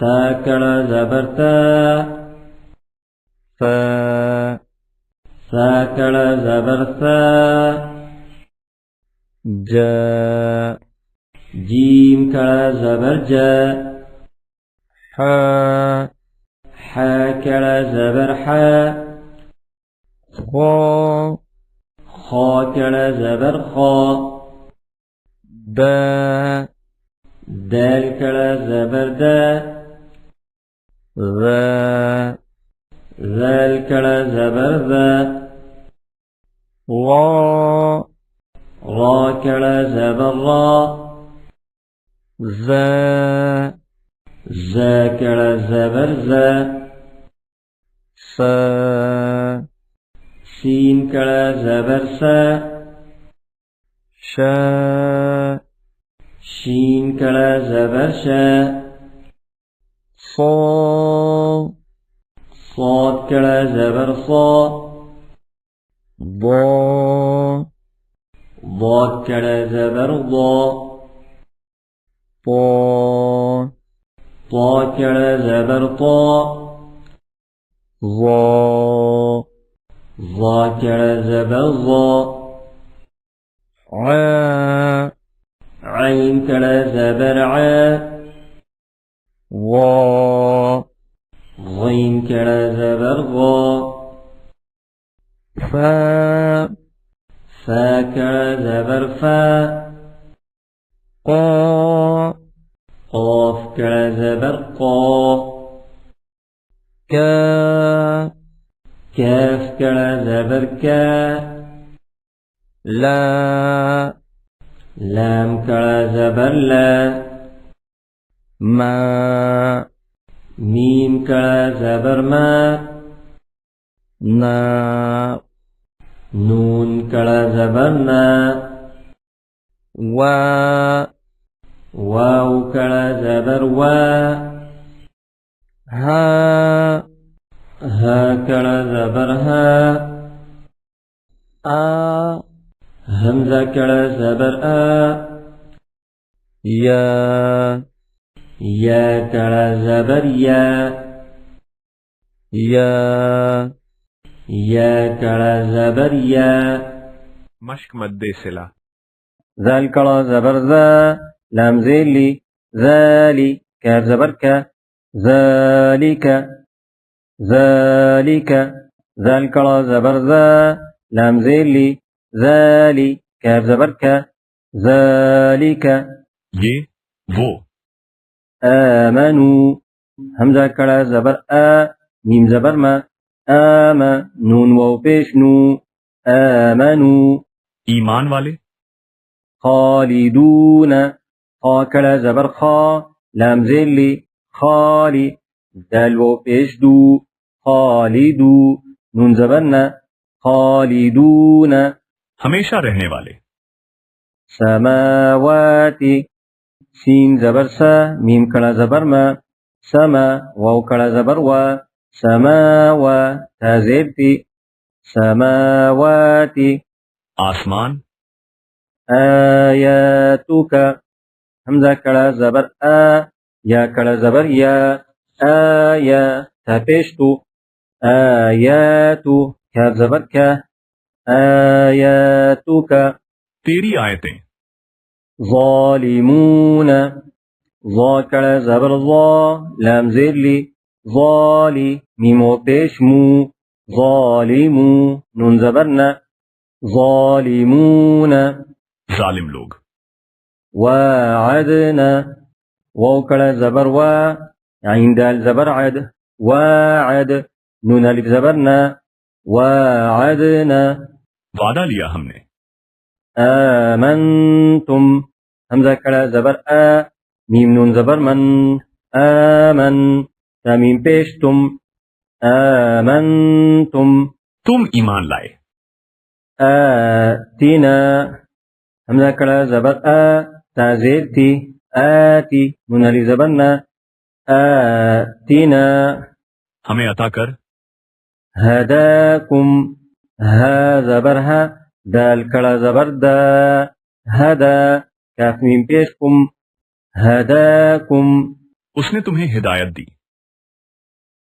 تا کڑا زبر تا، فا، سا کڑا زبر سا، جا، جیم کڑا زبر جا، حا، حا کڑا زبر حا، خا، خا کڑا زبر خا، دا، دال کڑا زبر دا، ذا، ذال کڑا زبر ذا، را، را کڑا زبر را، زا، زا کڑا زبر زا، سا، سین کڑا زبر سا، شا، شین کڑا زبر شا، صا، صاد کڑا زبر صا، ضا، ضاد کڑا زبر ضا، طا، طا کڑا زبر طا، ظا، ظا کڑا زبر ظا، عا، عین کڑا زبر عا، وا، غین کڑا زبر غا، فا، فا کڑا زبر فا، قا، قاف کڑا زبر قا، کا، کاف کڑا زبر کا، لا، لام کڑا زبر لا، ما، میم کڑا زبر ما، نا، نون کڑا زبر نا، وا، واو کڑا زبر وا، ہا، ہا کڑا زبر ہا، آ، حمزہ کڑا زبر آ، یا، یا کڑا زبر یا، یا، یا کڑا زبر یا، مشق مدے سلا۔ ذال کڑا زبر ذا، لام زیلی، ذالی، کاف زبر کا، ذالک، ذالک، ذال کڑا زبر ذا، لام زیلی، ذالی، کاف زبر کا، ذالک، یہ وہ، آمنو، حمزہ کڑا زبر آ، میم زبر ما، آما، نون واو پیش نو، آمنو، ایمان والے، خالدون، خا کڑا زبر خا، لام زیلی، خالی، دال واو پیش دو، خالدو، نون زبر نا، خالدون، ہمیشہ رہنے والے، سماواتی، سین زبر سا، میم کڑا زبر ما، سما، واو کڑا زبر وا، سماوا، تا زیر تی، سماواتی، آسمان، آیاتک، حمزہ کڑا زبر آ، یا کڑا زبر یا، آیا، تا پیش تو، آیاتو، کاف زبر کا، آیاتک، تیری آیتیں، ظالمون، ظا کڑا زبر ظا، لام زیر لی، ظالی، میم و پیش مو، ظالمو، نون زبر نا، ظالمون، ظالم لوگ، واعدنا، واو کڑا زبر وا، عین دال زبر عد، واعد، نون الف زبر نا، واعدنا، وعدہ لیا ہم نے، آمنتم، حمزہ کڑا زبر آ، میم نون زبر من آمن تامیم پیش تم آمنتم تم ایمان لائے. آتنا حمزہ کڑا زبر تازیر تھی آتی نون علی زبر نا آتنا ہمیں عطا کر. ہداکم ہا زبر ہا دال کڑا زبر دا ہدا کاف میم پیش کم ہداکم اس نے تمہیں ہدایت دی.